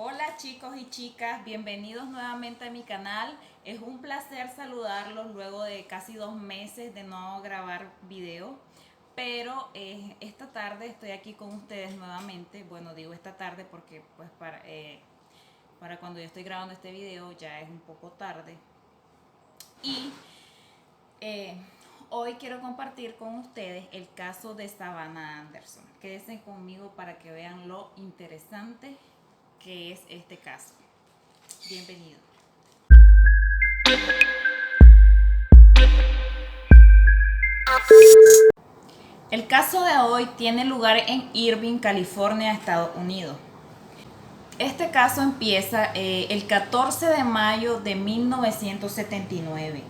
Hola chicos y chicas, bienvenidos nuevamente a mi canal. Es un placer saludarlos luego de casi 2 meses de no grabar video. Pero esta tarde estoy aquí con ustedes nuevamente. Bueno, digo esta tarde porque pues para cuando yo estoy grabando este video ya es un poco tarde. Y eh, hoy quiero compartir con ustedes el caso de Savannah Anderson. Quédense conmigo para que vean lo interesante que es este caso. Bienvenido. El caso de hoy tiene lugar en Irvine, California, Estados Unidos. Este caso empieza el 14 de mayo de 1979.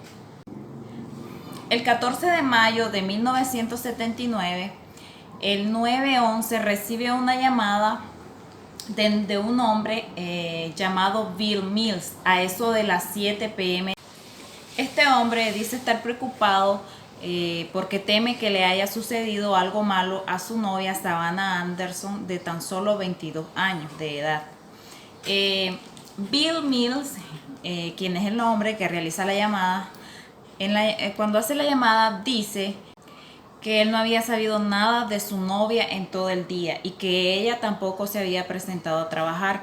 El 14 de mayo de 1979, el 911 recibe una llamada de un hombre llamado Bill Mills a eso de las 7 p.m. Este hombre dice estar preocupado porque teme que le haya sucedido algo malo a su novia Savannah Anderson, de tan solo 22 años de edad. Bill Mills, quien es el hombre que realiza la llamada, cuando hace la llamada dice que él no había sabido nada de su novia en todo el día y que ella tampoco se había presentado a trabajar.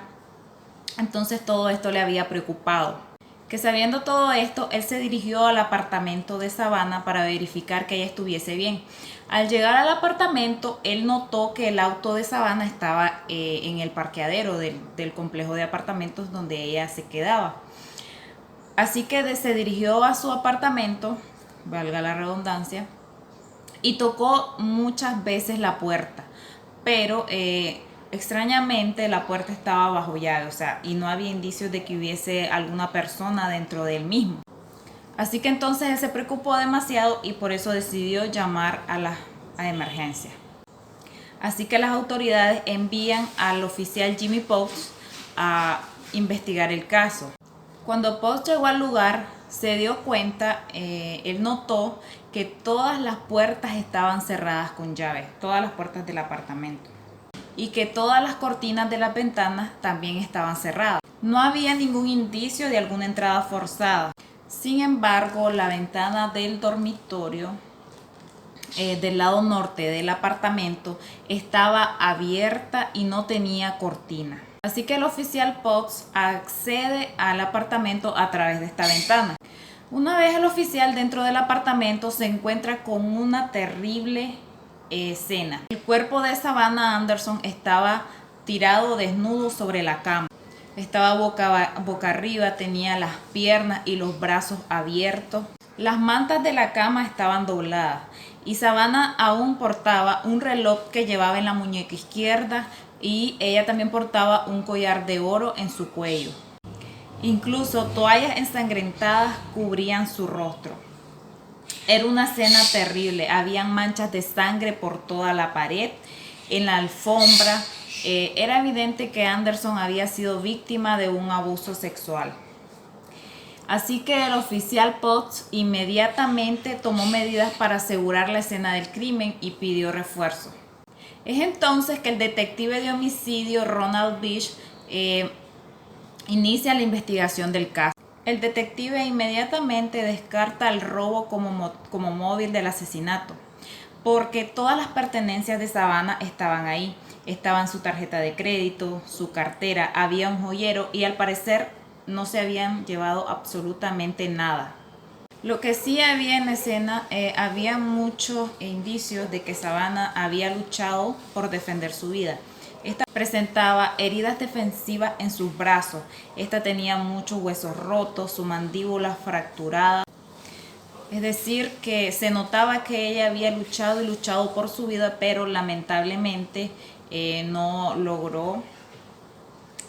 Entonces todo esto le había preocupado. Que sabiendo todo esto, él se dirigió al apartamento de Savannah para verificar que ella estuviese bien. Al llegar al apartamento, él notó que el auto de Savannah estaba en el parqueadero del complejo de apartamentos donde ella se quedaba. Así que se dirigió a su apartamento, valga la redundancia, y tocó muchas veces la puerta, pero extrañamente la puerta estaba bajo llave, o sea, y no había indicios de que hubiese alguna persona dentro del mismo. Así que entonces él se preocupó demasiado y por eso decidió llamar a emergencia. Así que las autoridades envían al oficial Jimmy Post a investigar el caso. Cuando Post llegó al lugar, se dio cuenta, él notó que todas las puertas estaban cerradas con llave, todas las puertas del apartamento, y que todas las cortinas de las ventanas también estaban cerradas. No había ningún indicio de alguna entrada forzada. Sin embargo, la ventana del dormitorio del lado norte del apartamento estaba abierta y no tenía cortina. Así que el oficial Potts accede al apartamento a través de esta ventana. Una vez el oficial dentro del apartamento se encuentra con una terrible escena. El cuerpo de Savannah Anderson estaba tirado desnudo sobre la cama. Estaba boca arriba, tenía las piernas y los brazos abiertos. Las mantas de la cama estaban dobladas y Savannah aún portaba un reloj que llevaba en la muñeca izquierda y ella también portaba un collar de oro en su cuello. Incluso toallas ensangrentadas cubrían su rostro. Era una escena terrible, habían manchas de sangre por toda la pared, en la alfombra. Era evidente que Anderson había sido víctima de un abuso sexual. Así que el oficial Potts inmediatamente tomó medidas para asegurar la escena del crimen y pidió refuerzo. Es entonces que el detective de homicidio Ronald Beach inicia la investigación del caso. El detective inmediatamente descarta el robo como móvil del asesinato, porque todas las pertenencias de Savannah estaban ahí. Estaban su tarjeta de crédito, su cartera, había un joyero y al parecer no se habían llevado absolutamente nada. Lo que sí había en la escena, había muchos indicios de que Savannah había luchado por defender su vida. Esta presentaba heridas defensivas en sus brazos. Esta tenía muchos huesos rotos, su mandíbula fracturada. Es decir, que se notaba que ella había luchado y luchado por su vida, pero lamentablemente no logró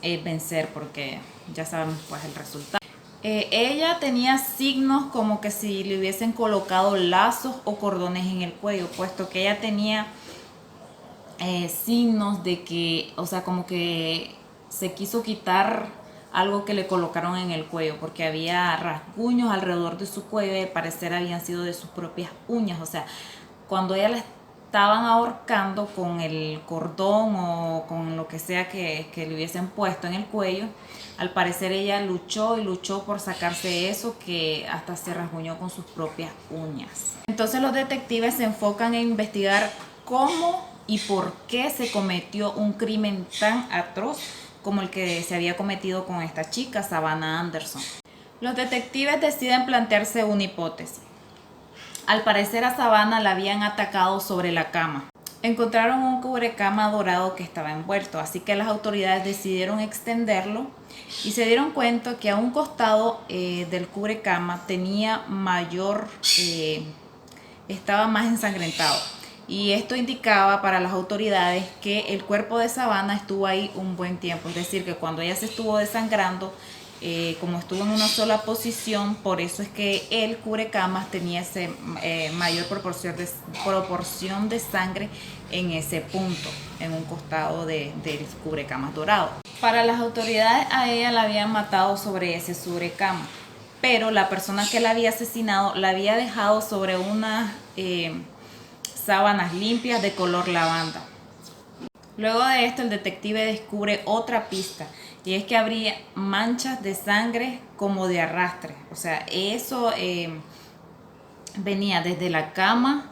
vencer, porque ya sabemos pues el resultado. Ella tenía signos como que si le hubiesen colocado lazos o cordones en el cuello, puesto que ella tenía signos de que, o sea, como que se quiso quitar algo que le colocaron en el cuello, porque había rasguños alrededor de su cuello y al parecer habían sido de sus propias uñas. O sea, cuando ella la estaban ahorcando con el cordón o con lo que sea que le hubiesen puesto en el cuello. Al parecer ella luchó y luchó por sacarse eso, que hasta se rasguñó con sus propias uñas. Entonces los detectives se enfocan en investigar cómo y por qué se cometió un crimen tan atroz como el que se había cometido con esta chica, Savannah Anderson. Los detectives deciden plantearse una hipótesis. Al parecer a Savannah la habían atacado sobre la cama. Encontraron un cubrecama dorado que estaba envuelto, así que las autoridades decidieron extenderlo y se dieron cuenta que a un costado del cubrecama tenía estaba más ensangrentado. Y esto indicaba para las autoridades que el cuerpo de Savannah estuvo ahí un buen tiempo. Es decir, que cuando ella se estuvo desangrando, como estuvo en una sola posición, por eso es que el cubrecamas tenía ese mayor proporción de sangre en ese punto, en un costado del cubrecamas dorado. Para las autoridades a ella la habían matado sobre ese cubrecama, pero la persona que la había asesinado la había dejado sobre unas sábanas limpias de color lavanda. Luego de esto el detective descubre otra pista, y es que habría manchas de sangre como de arrastre. O sea, eso venía desde la cama,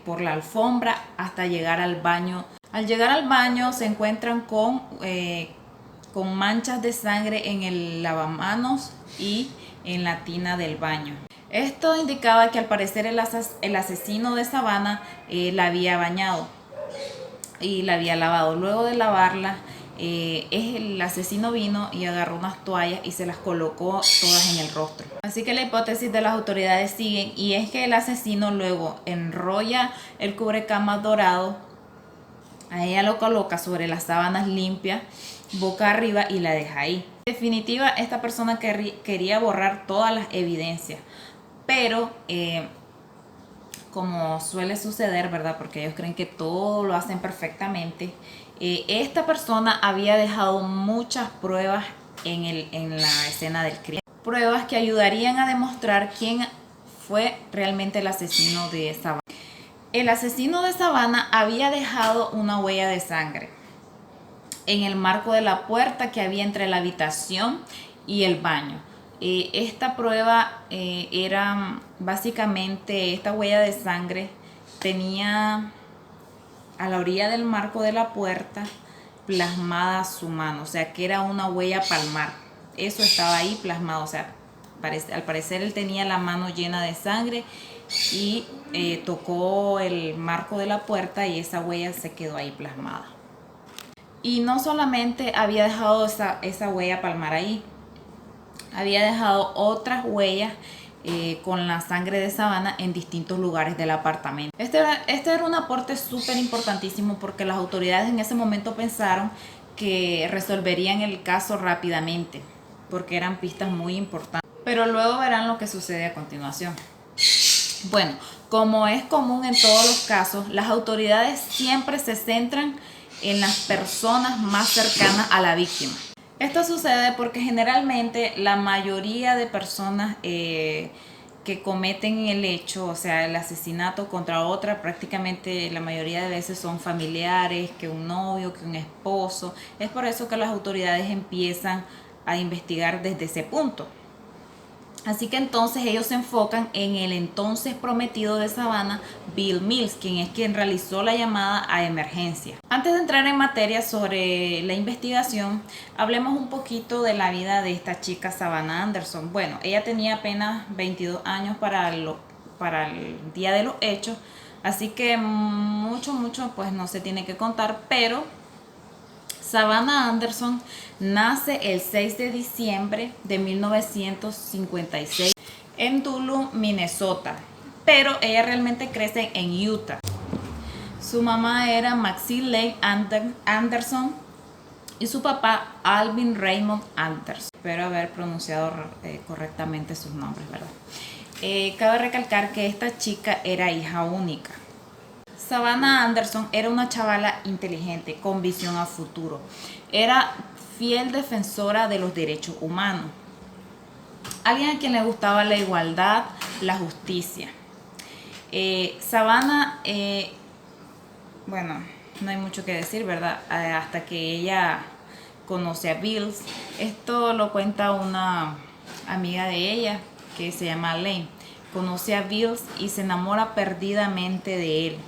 por la alfombra, hasta llegar al baño. Al llegar al baño se encuentran con manchas de sangre en el lavamanos y en la tina del baño. Esto indicaba que al parecer el asesino de Savannah la había bañado y la había lavado. Luego de lavarla, el asesino vino y agarró unas toallas y se las colocó todas en el rostro. Así que la hipótesis de las autoridades sigue, y es que el asesino luego enrolla el cubrecama dorado, a ella lo coloca sobre las sábanas limpias, boca arriba, y la deja ahí. En definitiva, esta persona quería borrar todas las evidencias, pero como suele suceder, ¿verdad? Porque ellos creen que todo lo hacen perfectamente. Esta persona había dejado muchas pruebas en la escena del crimen. Pruebas que ayudarían a demostrar quién fue realmente el asesino de Savannah. El asesino de Savannah había dejado una huella de sangre en el marco de la puerta que había entre la habitación y el baño. Esta prueba era básicamente, esta huella de sangre tenía a la orilla del marco de la puerta plasmada su mano, o sea que era una huella palmar. Eso estaba ahí plasmado, o sea, al parecer él tenía la mano llena de sangre y tocó el marco de la puerta y esa huella se quedó ahí plasmada. Y no solamente había dejado esa huella palmar ahí, había dejado otras huellas con la sangre de Savannah en distintos lugares del apartamento. Este era un aporte súper importantísimo, porque las autoridades en ese momento pensaron que resolverían el caso rápidamente, porque eran pistas muy importantes. Pero luego verán lo que sucede a continuación. Bueno, como es común en todos los casos, las autoridades siempre se centran en las personas más cercanas a la víctima. Esto sucede porque generalmente la mayoría de personas que cometen el hecho, o sea, el asesinato contra otra, prácticamente la mayoría de veces son familiares, que un novio, que un esposo. Es por eso que las autoridades empiezan a investigar desde ese punto. Así que entonces ellos se enfocan en el entonces prometido de Savannah, Bill Mills, quien realizó la llamada a emergencia. Antes de entrar en materia sobre la investigación, hablemos un poquito de la vida de esta chica Savannah Anderson. Bueno, ella tenía apenas 22 años para el día de los hechos, así que mucho pues no se tiene que contar, pero Savannah Anderson nace el 6 de diciembre de 1956 en Duluth, Minnesota, pero ella realmente crece en Utah. Su mamá era Maxine Lane Anderson y su papá Alvin Raymond Anderson. Espero haber pronunciado correctamente sus nombres, ¿verdad? Cabe recalcar que esta chica era hija única. Savannah Anderson era una chavala inteligente, con visión a futuro. Era fiel defensora de los derechos humanos. Alguien a quien le gustaba la igualdad, la justicia. Savannah, bueno, no hay mucho que decir, ¿verdad? Hasta que ella conoce a Bills. Esto lo cuenta una amiga de ella que se llama Lane. Conoce a Bills y se enamora perdidamente de él,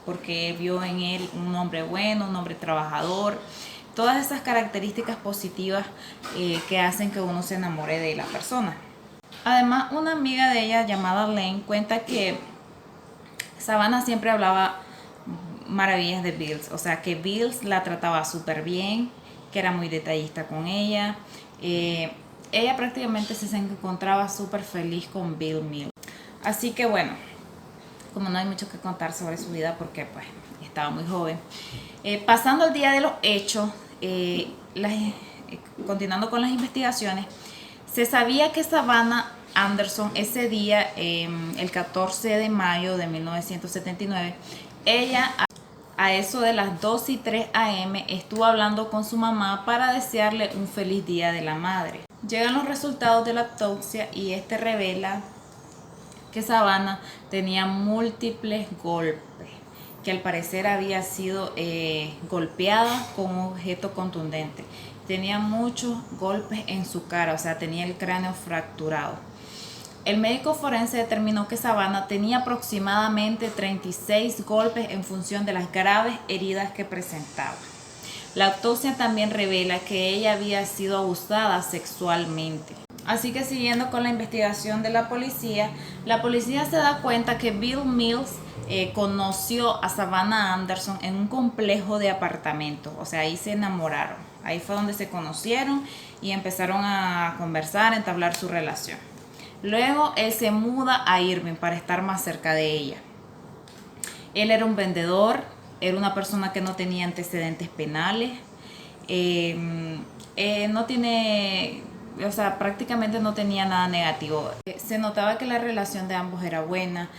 porque vio en él un hombre bueno, un hombre trabajador, todas esas características positivas que hacen que uno se enamore de la persona. Además, una amiga de ella llamada Lane cuenta que Savannah siempre hablaba maravillas de Bills, o sea que Bills la trataba súper bien, que era muy detallista con ella. Ella prácticamente se encontraba súper feliz con Bill Mills. Así que bueno, como no hay mucho que contar sobre su vida porque pues estaba muy joven. Pasando el día de los hechos, continuando con las investigaciones, se sabía que Savannah Anderson ese día, el 14 de mayo de 1979, ella a eso de las 2:03 a.m. estuvo hablando con su mamá para desearle un feliz día de la madre. Llegan los resultados de la autopsia y este revela que Savannah tenía múltiples golpes, que al parecer había sido golpeada con un objeto contundente. Tenía muchos golpes en su cara, o sea, tenía el cráneo fracturado. El médico forense determinó que Savannah tenía aproximadamente 36 golpes en función de las graves heridas que presentaba. La autopsia también revela que ella había sido abusada sexualmente. Así que siguiendo con la investigación de la policía se da cuenta que Bill Mills conoció a Savannah Anderson en un complejo de apartamentos, o sea, ahí se enamoraron, ahí fue donde se conocieron y empezaron a conversar, a entablar su relación. Luego él se muda a Irving para estar más cerca de ella. Él era un vendedor, era una persona que no tenía antecedentes penales, no tiene, o sea, prácticamente no tenía nada negativo. Se notaba que la relación de ambos era buena.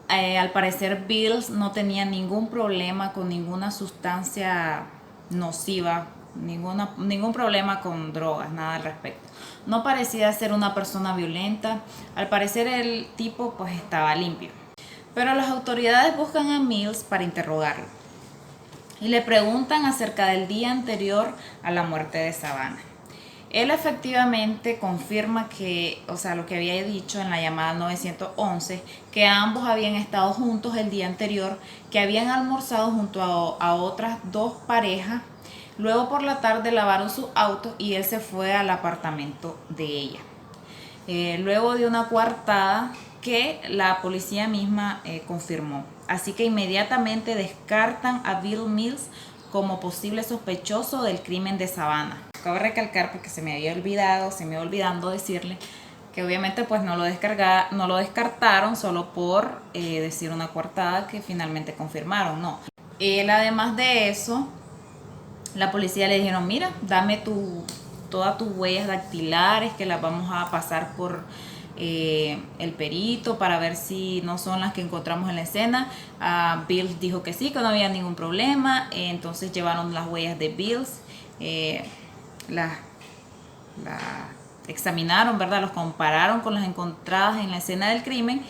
Al parecer Bills no tenía ningún problema con ninguna sustancia nociva, ningún problema con drogas, nada al respecto. No parecía ser una persona violenta. Al parecer el tipo pues estaba limpio. Pero las autoridades buscan a Mills para interrogarlo y le preguntan acerca del día anterior a la muerte de Savannah. Él efectivamente confirma que, o sea, lo que había dicho en la llamada 911, que ambos habían estado juntos el día anterior, que habían almorzado junto a otras dos parejas. Luego por la tarde lavaron sus autos y él se fue al apartamento de ella. Luego de una coartada que la policía misma confirmó. Así que inmediatamente descartan a Bill Mills como posible sospechoso del crimen de Savannah. Acabo de recalcar porque se me había olvidando decirle que obviamente pues no lo descartaron solo por decir una coartada que finalmente confirmaron, no. Él, además de eso, la policía le dijeron, mira, dame todas tus huellas dactilares que las vamos a pasar por el perito para ver si no son las que encontramos en la escena. Bills dijo que sí, que no había ningún problema. Entonces llevaron las huellas de Bills, las examinaron, ¿verdad? Los compararon con las encontradas en la escena del crimen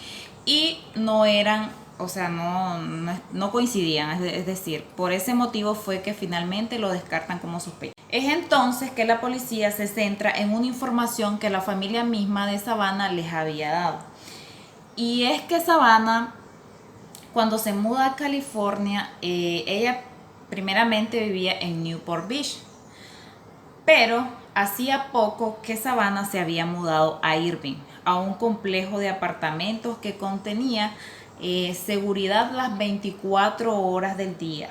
y no eran, o sea, no coincidían. Es decir, por ese motivo fue que finalmente lo descartan como sospechoso. Es entonces que la policía se centra en una información que la familia misma de Savannah les había dado. Y es que Savannah, cuando se muda a California, ella primeramente vivía en Newport Beach. Pero hacía poco que Savannah se había mudado a Irving, a un complejo de apartamentos que contenía seguridad las 24 horas del día.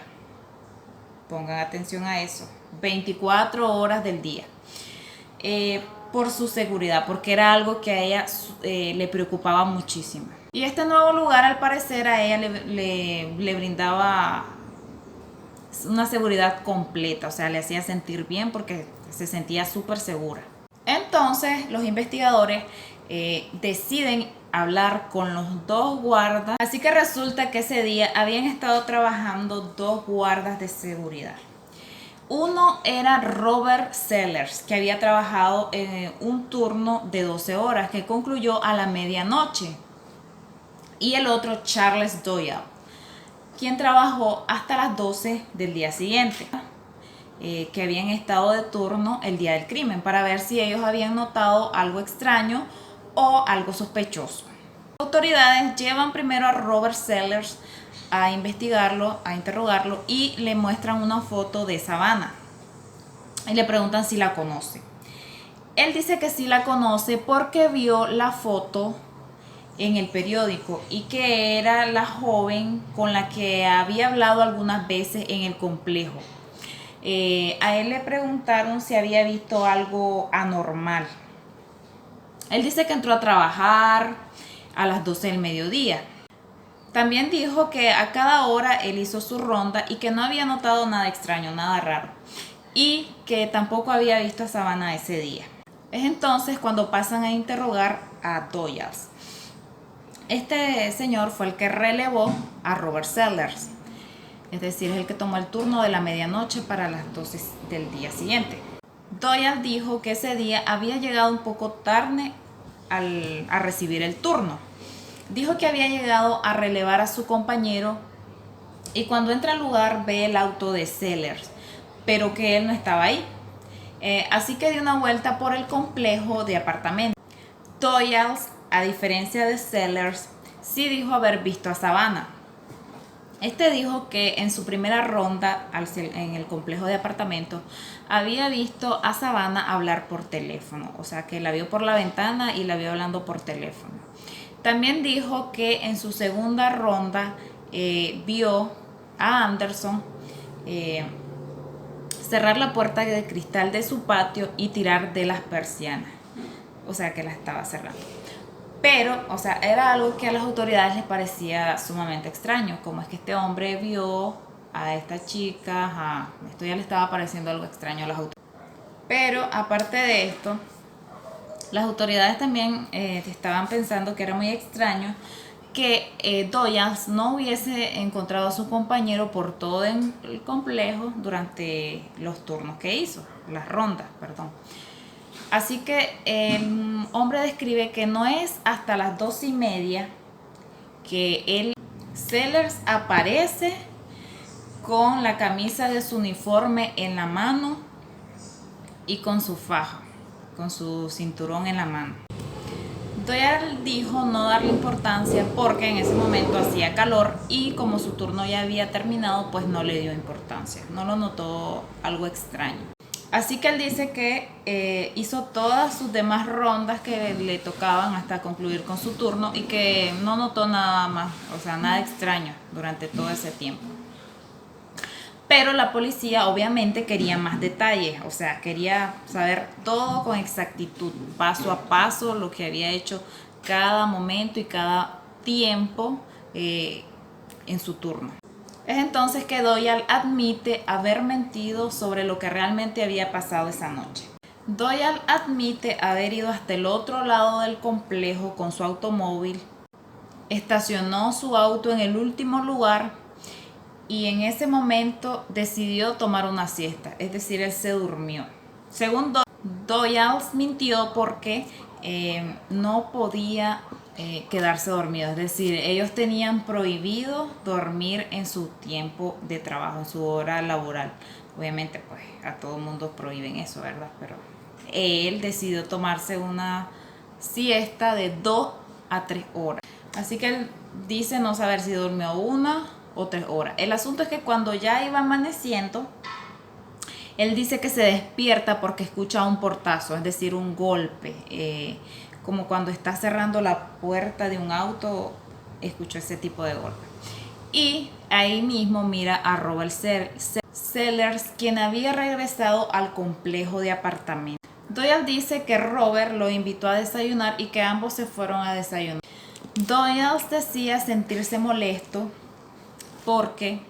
Pongan atención a eso, 24 horas del día. Por su seguridad, porque era algo que a ella le preocupaba muchísimo. Y este nuevo lugar, al parecer, a ella le brindaba una seguridad completa, o sea, le hacía sentir bien porque se sentía súper segura. Entonces, los investigadores deciden hablar con los dos guardas. Así que resulta que ese día habían estado trabajando dos guardas de seguridad. Uno era Robert Sellers, que había trabajado en un turno de 12 horas que concluyó a la medianoche. y el otro Charles Doyle, quien trabajó hasta las 12 del día siguiente, que habían estado de turno el día del crimen, para ver si ellos habían notado algo extraño o algo sospechoso. Las autoridades llevan primero a Robert Sellers a investigarlo, a interrogarlo, y le muestran una foto de Savannah y le preguntan si la conoce. Él dice que sí la conoce porque vio la foto en el periódico y que era la joven con la que había hablado algunas veces en el complejo. A él le preguntaron si había visto algo anormal. Él dice que entró a trabajar a las 12 del mediodía. También dijo que a cada hora él hizo su ronda y que no había notado nada extraño, nada raro, y que tampoco había visto a Savannah ese día. Es entonces cuando pasan a interrogar a Doyle. Este señor fue el que relevó a Robert Sellers, es decir, es el que tomó el turno de la medianoche para las 12 del día siguiente. Doyle dijo que ese día había llegado un poco tarde a recibir el turno. Dijo que había llegado a relevar a su compañero y cuando entra al lugar ve el auto de Sellers, pero que él no estaba ahí. Así que dio una vuelta por el complejo de apartamentos. Doyle, a diferencia de Sellers, sí dijo haber visto a Savannah. Este dijo que en su primera ronda en el complejo de apartamentos había visto a Savannah hablar por teléfono, o sea que la vio por la ventana y la vio hablando por teléfono. También dijo que en su segunda ronda vio a Anderson cerrar la puerta de cristal de su patio y tirar de las persianas, o sea que la estaba cerrando. Pero, o sea, era algo que a las autoridades les parecía sumamente extraño, como es que este hombre vio a esta chica, esto ya le estaba pareciendo algo extraño a las autoridades. Pero aparte de esto, las autoridades también estaban pensando que era muy extraño que Doyle no hubiese encontrado a su compañero por todo el complejo durante los turnos que hizo, las rondas, perdón. Así que el hombre describe que no es hasta las 2:30 que Sellers aparece con la camisa de su uniforme en la mano y con su faja, con su cinturón en la mano. Doyle dijo no darle importancia porque en ese momento hacía calor y como su turno ya había terminado, pues no le dio importancia, no lo notó algo extraño. Así que él dice que hizo todas sus demás rondas que le tocaban hasta concluir con su turno y que no notó nada más, o sea, nada extraño durante todo ese tiempo. Pero la policía obviamente quería más detalles, o sea, quería saber todo con exactitud, paso a paso, lo que había hecho cada momento y cada tiempo en su turno. Es entonces que Doyle admite haber mentido sobre lo que realmente había pasado esa noche. Doyle admite haber ido hasta el otro lado del complejo con su automóvil, estacionó su auto en el último lugar y en ese momento decidió tomar una siesta, es decir, él se durmió. Según Doyle mintió porque no podía quedarse dormido, es decir, ellos tenían prohibido dormir en su tiempo de trabajo, en su hora laboral. Obviamente pues a todo mundo prohíben eso, ¿verdad? Pero él decidió tomarse una siesta de 2 a 3 horas. Así que él dice no saber si durmió 1 o 3 horas. El asunto es que cuando ya iba amaneciendo, él dice que se despierta porque escucha un portazo, es decir, un golpe. Como cuando está cerrando la puerta de un auto, escuchó ese tipo de golpe. Y ahí mismo mira a Robert Sellers, quien había regresado al complejo de apartamentos. Doyle dice que Robert lo invitó a desayunar y que ambos se fueron a desayunar. Doyle decía sentirse molesto porque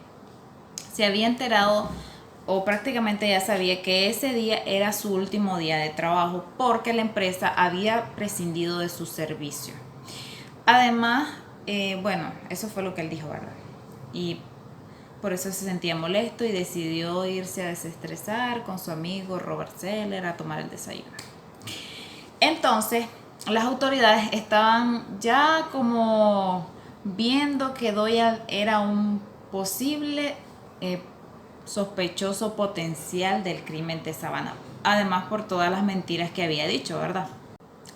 se había enterado o prácticamente ya sabía que ese día era su último día de trabajo porque la empresa había prescindido de su servicio. Además, bueno, eso fue lo que él dijo, ¿verdad? Y por eso se sentía molesto y decidió irse a desestresar con su amigo Robert Sellers a tomar el desayuno. Entonces, las autoridades estaban ya como viendo que Doyle era un posible sospechoso potencial del crimen de Savannah, además por todas las mentiras que había dicho, ¿verdad?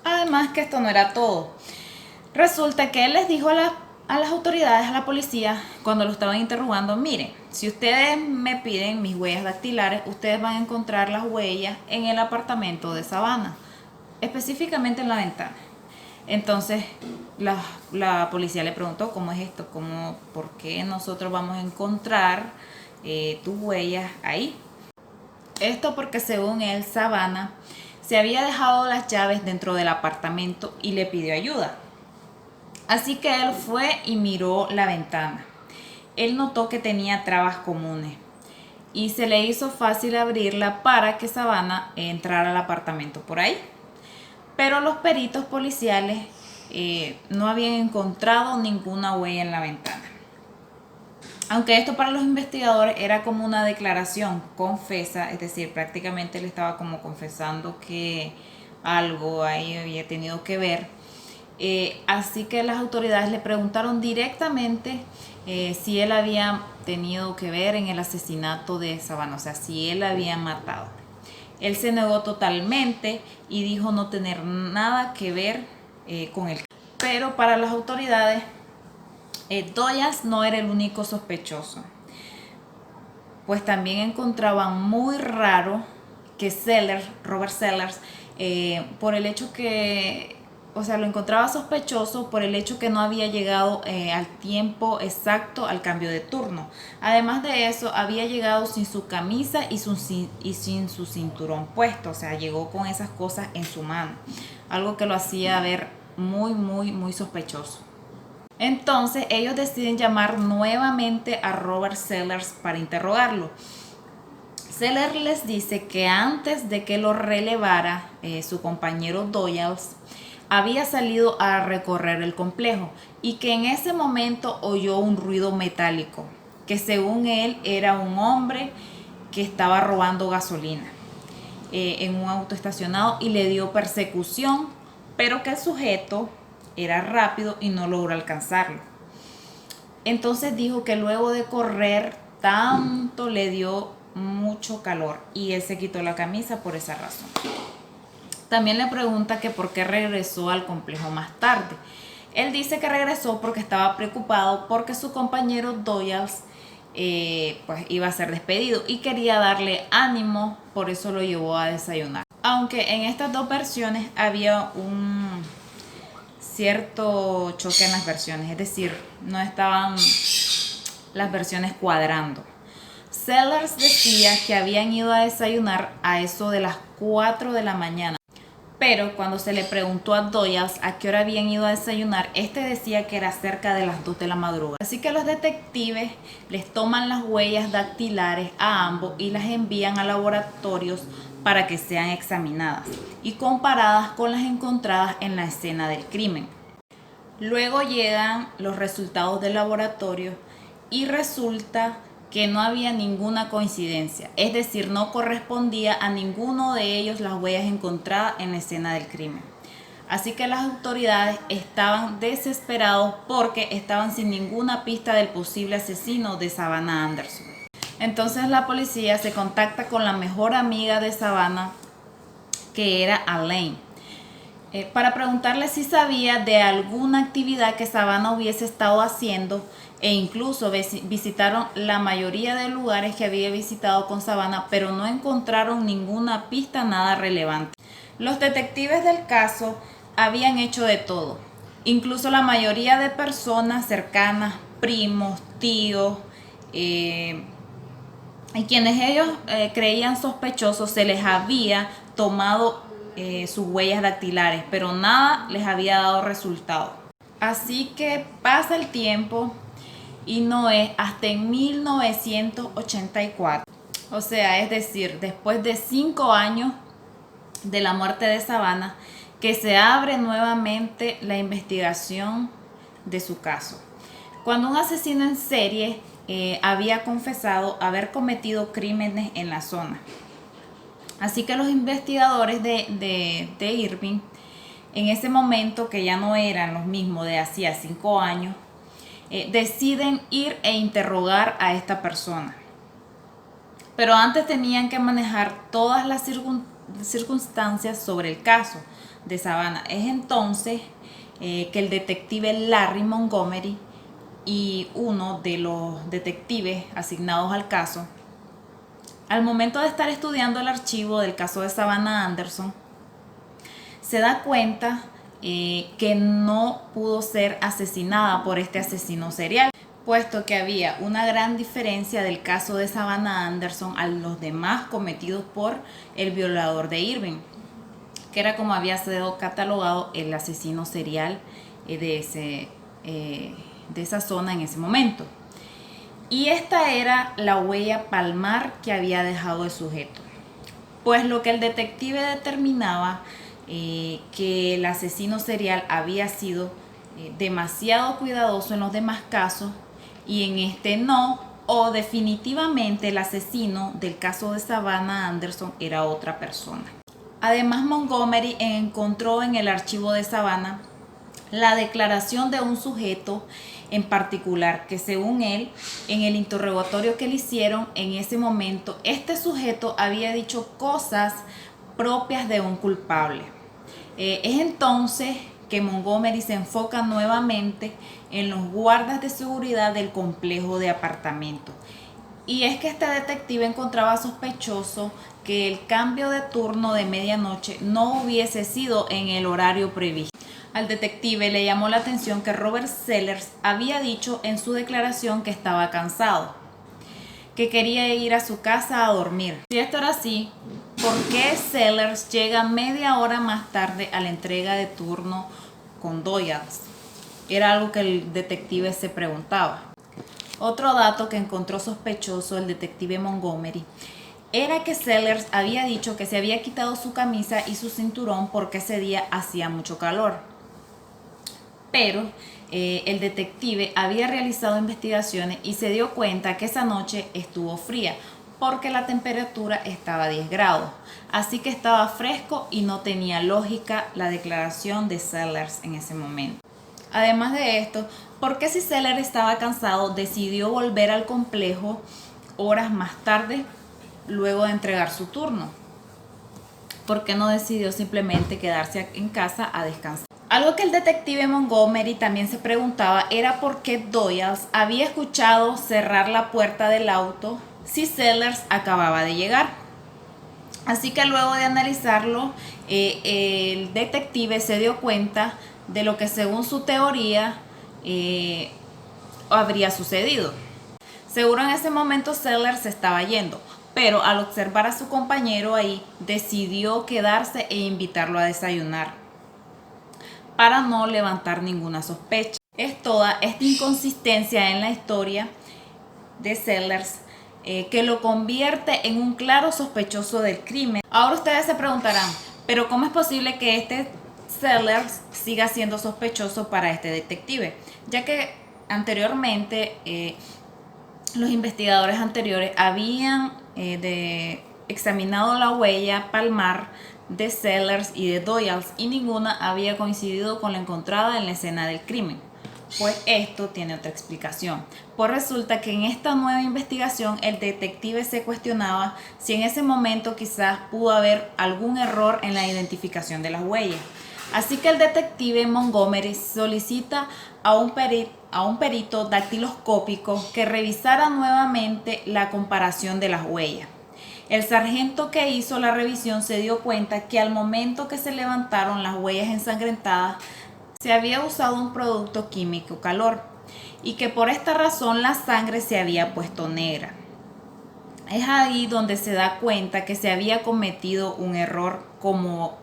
Además que esto no era todo. Resulta que él les dijo a las autoridades, a la policía, cuando lo estaban interrogando: miren, si ustedes me piden mis huellas dactilares, ustedes van a encontrar las huellas en el apartamento de Savannah, específicamente en la ventana. Entonces la policía le preguntó: ¿cómo es esto? ¿Por qué nosotros vamos a encontrar tus huellas ahí? Esto porque según él, Savannah se había dejado las llaves dentro del apartamento y le pidió ayuda. Así que él fue y miró la ventana. Él notó que tenía trabas comunes y se le hizo fácil abrirla para que Savannah entrara al apartamento por ahí. Pero los peritos policiales no habían encontrado ninguna huella en la ventana. Aunque esto para los investigadores era como una declaración confesa, es decir, prácticamente él estaba como confesando que algo ahí había tenido que ver. Así que las autoridades le preguntaron directamente si él había tenido que ver en el asesinato de Savannah, o sea, si él había matado. Él se negó totalmente y dijo no tener nada que ver con él. Pero para las autoridades, Doyle no era el único sospechoso, pues también encontraban muy raro que Robert Sellers, por el hecho que, o sea, lo encontraba sospechoso por el hecho que no había llegado al tiempo exacto al cambio de turno. Además de eso, había llegado sin su camisa y sin su cinturón puesto, o sea, llegó con esas cosas en su mano, algo que lo hacía ver muy sospechoso. Entonces ellos deciden llamar nuevamente a Robert Sellers para interrogarlo. Sellers les dice que antes de que lo relevara su compañero Doyle, había salido a recorrer el complejo y que en ese momento oyó un ruido metálico, que según él era un hombre que estaba robando gasolina en un auto estacionado y le dio persecución, pero que el sujeto era rápido y no logró alcanzarlo. Entonces dijo que luego de correr tanto le dio mucho calor y él se quitó la camisa por esa razón. También le pregunta que por qué regresó al complejo más tarde. Él dice que regresó porque estaba preocupado porque su compañero Doyle pues iba a ser despedido y quería darle ánimo, por eso lo llevó a desayunar. Aunque en estas dos versiones había un cierto choque en las versiones, es decir, no estaban las versiones cuadrando. Sellers decía que habían ido a desayunar a eso de las 4 de la mañana, pero cuando se le preguntó a Doyle a qué hora habían ido a desayunar, este decía que era cerca de las 2 de la madrugada. Así que los detectives les toman las huellas dactilares a ambos y las envían a laboratorios para que sean examinadas y comparadas con las encontradas en la escena del crimen. Luego llegan los resultados del laboratorio y resulta que no había ninguna coincidencia, es decir, no correspondía a ninguno de ellos las huellas encontradas en la escena del crimen. Así que las autoridades estaban desesperados porque estaban sin ninguna pista del posible asesino de Savannah Anderson. Entonces la policía se contacta con la mejor amiga de Savannah, que era Elaine, para preguntarle si sabía de alguna actividad que Savannah hubiese estado haciendo, e incluso visitaron la mayoría de lugares que había visitado con Savannah, pero no encontraron ninguna pista, nada relevante. Los detectives del caso habían hecho de todo, incluso la mayoría de personas cercanas, primos, tíos, y quienes ellos creían sospechosos, se les había tomado sus huellas dactilares, pero nada les había dado resultado. Así que pasa el tiempo y no es hasta en 1984, o sea, es decir, después de 5 años de la muerte de Savannah, que se abre nuevamente la investigación de su caso, cuando un asesino en serie había confesado haber cometido crímenes en la zona. Así que los investigadores de Irving, en ese momento, que ya no eran los mismos de hacía 5 años, deciden ir e interrogar a esta persona. Pero antes tenían que manejar todas las circunstancias sobre el caso de Savannah. Es entonces que el detective Larry Montgomery y uno de los detectives asignados al caso, al momento de estar estudiando el archivo del caso de Savannah Anderson, se da cuenta que no pudo ser asesinada por este asesino serial, puesto que había una gran diferencia del caso de Savannah Anderson a los demás cometidos por el violador de Irving, que era como había sido catalogado el asesino serial de esa zona en ese momento. Y esta era la huella palmar que había dejado el sujeto. Pues lo que el detective determinaba que el asesino serial había sido demasiado cuidadoso en los demás casos y en este no, o definitivamente el asesino del caso de Savannah Anderson era otra persona. Además, Montgomery encontró en el archivo de Savannah la declaración de un sujeto en particular, que según él, en el interrogatorio que le hicieron en ese momento, este sujeto había dicho cosas propias de un culpable. Es entonces que Montgomery se enfoca nuevamente en los guardas de seguridad del complejo de apartamentos. Y es que este detective encontraba sospechoso que el cambio de turno de medianoche no hubiese sido en el horario previsto. Al detective le llamó la atención que Robert Sellers había dicho en su declaración que estaba cansado, que quería ir a su casa a dormir. Si esto era así, ¿por qué Sellers llega media hora más tarde a la entrega de turno con Doyle's? Era algo que el detective se preguntaba. Otro dato que encontró sospechoso el detective Montgomery era que Sellers había dicho que se había quitado su camisa y su cinturón porque ese día hacía mucho calor. Pero el detective había realizado investigaciones y se dio cuenta que esa noche estuvo fría porque la temperatura estaba a 10 grados. Así que estaba fresco y no tenía lógica la declaración de Sellers en ese momento. Además de esto, ¿por qué si Sellers estaba cansado decidió volver al complejo horas más tarde luego de entregar su turno? ¿Por qué no decidió simplemente quedarse en casa a descansar? Algo que el detective Montgomery también se preguntaba era por qué Doyle's había escuchado cerrar la puerta del auto si Sellers acababa de llegar. Así que luego de analizarlo, el detective se dio cuenta de lo que según su teoría habría sucedido. Seguro en ese momento Sellers se estaba yendo, pero al observar a su compañero ahí, decidió quedarse e invitarlo a desayunar para no levantar ninguna sospecha. Es toda esta inconsistencia en la historia de Sellers que lo convierte en un claro sospechoso del crimen. Ahora ustedes se preguntarán, ¿pero cómo es posible que este Sellers siga siendo sospechoso para este detective? Ya que anteriormente los investigadores anteriores habían examinado la huella palmar de Sellers y de Doyle's y ninguna había coincidido con la encontrada en la escena del crimen. Pues esto tiene otra explicación. Pues resulta que en esta nueva investigación el detective se cuestionaba si en ese momento quizás pudo haber algún error en la identificación de las huellas. Así que el detective Montgomery solicita a un perito dactiloscópico que revisara nuevamente la comparación de las huellas. El sargento que hizo la revisión se dio cuenta que al momento que se levantaron las huellas ensangrentadas se había usado un producto químico calor y que por esta razón la sangre se había puesto negra. Es ahí donde se da cuenta que se había cometido un error como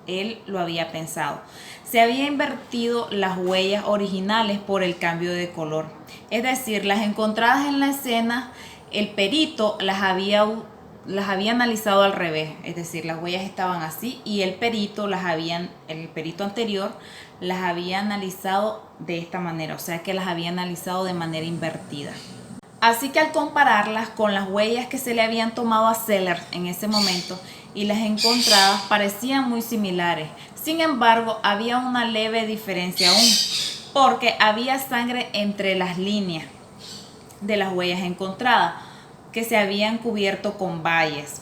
él lo había pensado. Se había invertido las huellas originales por el cambio de color. Es decir, las encontradas en la escena, el perito las había analizado al revés. Es decir, las huellas estaban así y el perito anterior las había analizado de esta manera. O sea que las había analizado de manera invertida. Así que al compararlas con las huellas que se le habían tomado a Sellers en ese momento y las encontradas parecían muy similares. Sin embargo, había una leve diferencia aún, porque había sangre entre las líneas de las huellas encontradas, que se habían cubierto con valles.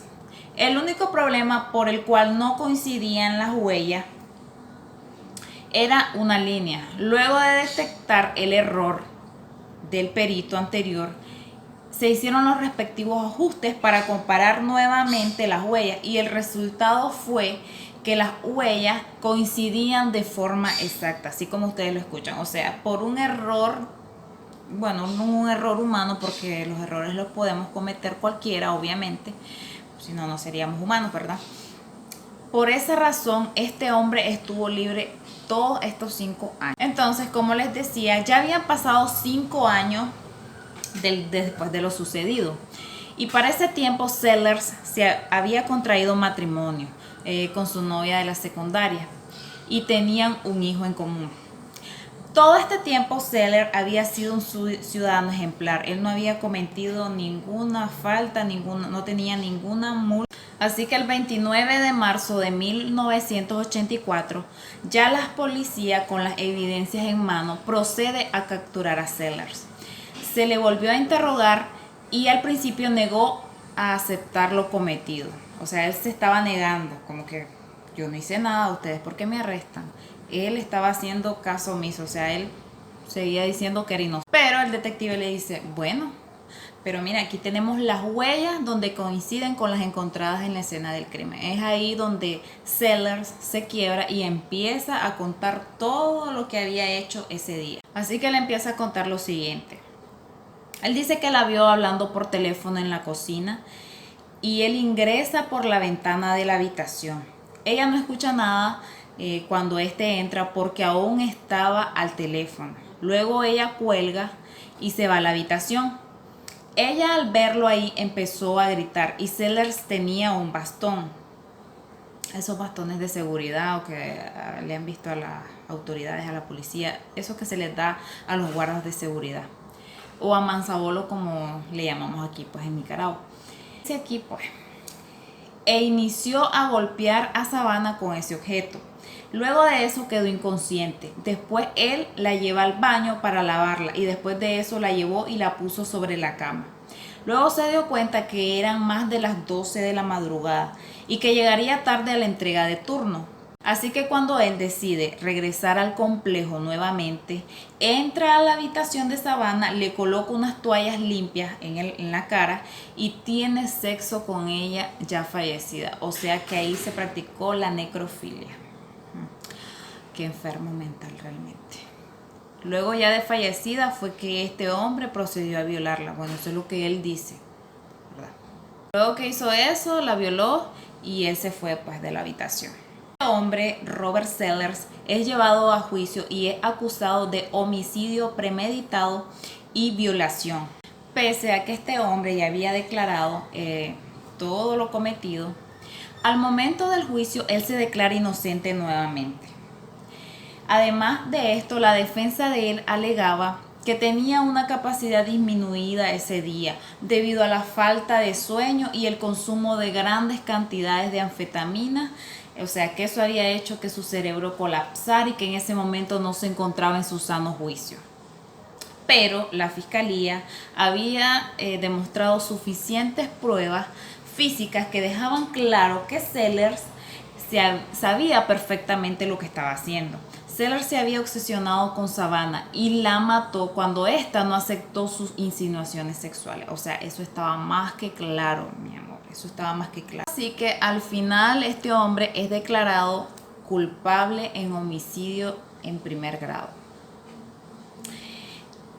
El único problema por el cual no coincidían las huellas era una línea. Luego de detectar el error del perito anterior, se hicieron los respectivos ajustes para comparar nuevamente las huellas y el resultado fue que las huellas coincidían de forma exacta, así como ustedes lo escuchan. O sea, por un error, bueno, no un error humano, porque los errores los podemos cometer cualquiera, obviamente, si no, no seríamos humanos, ¿verdad? Por esa razón, este hombre estuvo libre todos estos 5 años. Entonces, como les decía, ya habían pasado 5 años después de lo sucedido. Y para ese tiempo, Sellers se había contraído matrimonio con su novia de la secundaria y tenían un hijo en común. Todo este tiempo Sellers había sido un ciudadano ejemplar. Él no había cometido ninguna falta, no tenía ninguna multa. Así que el 29 de marzo de 1984, ya la policía, con las evidencias en mano, procede a capturar a Sellers. Se le volvió a interrogar y al principio negó a aceptar lo cometido. O sea, él se estaba negando, como que yo no hice nada, ustedes ¿por qué me arrestan? Él estaba haciendo caso omiso, o sea, él seguía diciendo que era inocente. Pero el detective le dice, bueno, pero mira, aquí tenemos las huellas donde coinciden con las encontradas en la escena del crimen. Es ahí donde Sellers se quiebra y empieza a contar todo lo que había hecho ese día. Así que le empieza a contar lo siguiente. Él dice que la vio hablando por teléfono en la cocina y él ingresa por la ventana de la habitación. Ella no escucha nada cuando este entra porque aún estaba al teléfono. Luego ella cuelga y se va a la habitación. Ella al verlo ahí empezó a gritar y Sellers tenía un bastón. Esos bastones de seguridad o que le han visto a las autoridades, a la policía, eso que se les da a los guardas de seguridad. O a manzabolo como le llamamos aquí pues en Nicaragua. Dice aquí pues, e inició a golpear a Savannah con ese objeto. Luego de eso quedó inconsciente. Después él la lleva al baño para lavarla y después de eso la llevó y la puso sobre la cama. Luego se dio cuenta que eran más de las 12 de la madrugada y que llegaría tarde a la entrega de turno. Así que cuando él decide regresar al complejo nuevamente, entra a la habitación de Savannah, le coloca unas toallas limpias en la cara y tiene sexo con ella ya fallecida. O sea que ahí se practicó la necrofilia. Qué enfermo mental realmente. Luego ya de fallecida fue que este hombre procedió a violarla. Bueno, eso es lo que él dice, ¿verdad? Luego que hizo eso, la violó y él se fue pues de la habitación. Este hombre, Robert Sellers, es llevado a juicio y es acusado de homicidio premeditado y violación. Pese a que este hombre ya había declarado todo lo cometido, al momento del juicio él se declara inocente nuevamente. Además de esto, la defensa de él alegaba que tenía una capacidad disminuida ese día debido a la falta de sueño y el consumo de grandes cantidades de anfetamina. O sea, que eso había hecho que su cerebro colapsara y que en ese momento no se encontraba en su sano juicio. Pero la fiscalía había demostrado suficientes pruebas físicas que dejaban claro que Sellers sabía perfectamente lo que estaba haciendo. Sellers se había obsesionado con Savannah y la mató cuando ésta no aceptó sus insinuaciones sexuales. O sea, eso estaba más que claro, mi amor. Eso estaba más que claro. Así que al final este hombre es declarado culpable en homicidio en primer grado.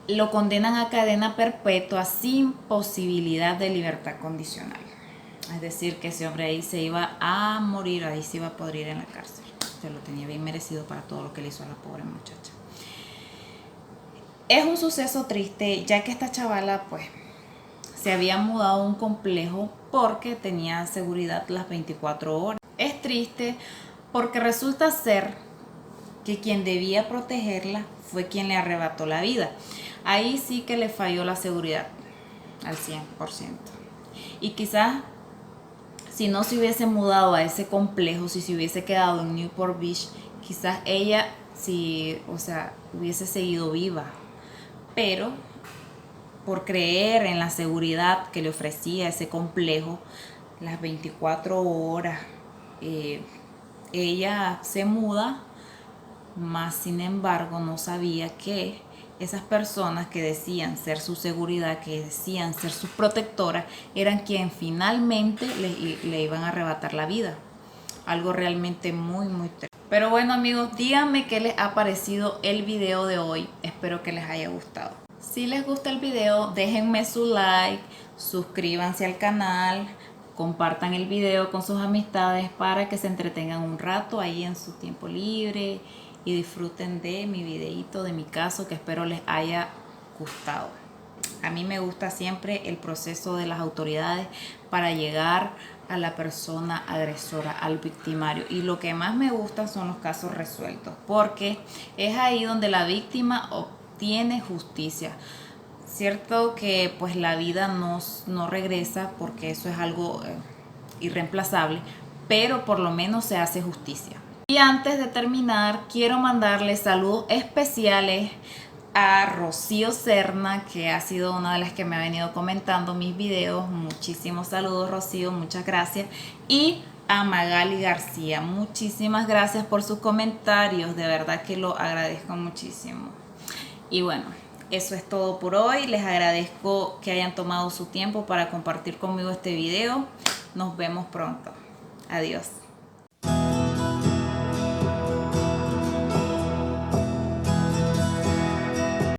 Lo condenan a cadena perpetua sin posibilidad de libertad condicional. Es decir, que ese hombre ahí se iba a morir, ahí se iba a podrir en la cárcel. Se lo tenía bien merecido para todo lo que le hizo a la pobre muchacha. Es un suceso triste, ya que esta chavala pues se había mudado a un complejo porque tenía seguridad las 24 horas. Es triste porque resulta ser que quien debía protegerla fue quien le arrebató la vida. Ahí sí que le falló la seguridad al 100%. Y quizás si no se hubiese mudado a ese complejo, si se hubiese quedado en Newport Beach, quizás ella, si, o sea, hubiese seguido viva, pero por creer en la seguridad que le ofrecía ese complejo, las 24 horas, ella se muda, más sin embargo no sabía que esas personas que decían ser su seguridad, que decían ser sus protectoras, eran quien finalmente le iban a arrebatar la vida. Algo realmente muy triste. Pero bueno, amigos, díganme qué les ha parecido el video de hoy. Espero que les haya gustado. Si les gusta el video, déjenme su like, suscríbanse al canal, compartan el video con sus amistades para que se entretengan un rato ahí en su tiempo libre y disfruten de mi videito, de mi caso, que espero les haya gustado. A mí me gusta siempre el proceso de las autoridades para llegar a la persona agresora, al victimario. Y lo que más me gusta son los casos resueltos, porque es ahí donde la víctima obtiene justicia. Cierto que pues la vida no regresa, porque eso es algo irreemplazable, pero por lo menos se hace justicia. Y antes de terminar, quiero mandarles saludos especiales a Rocío Serna, que ha sido una de las que me ha venido comentando mis videos. Muchísimos saludos, Rocío, muchas gracias. Y a Magali García, muchísimas gracias por sus comentarios, de verdad que lo agradezco muchísimo. Y bueno, eso es todo por hoy. Les agradezco que hayan tomado su tiempo para compartir conmigo este video. Nos vemos pronto. Adiós.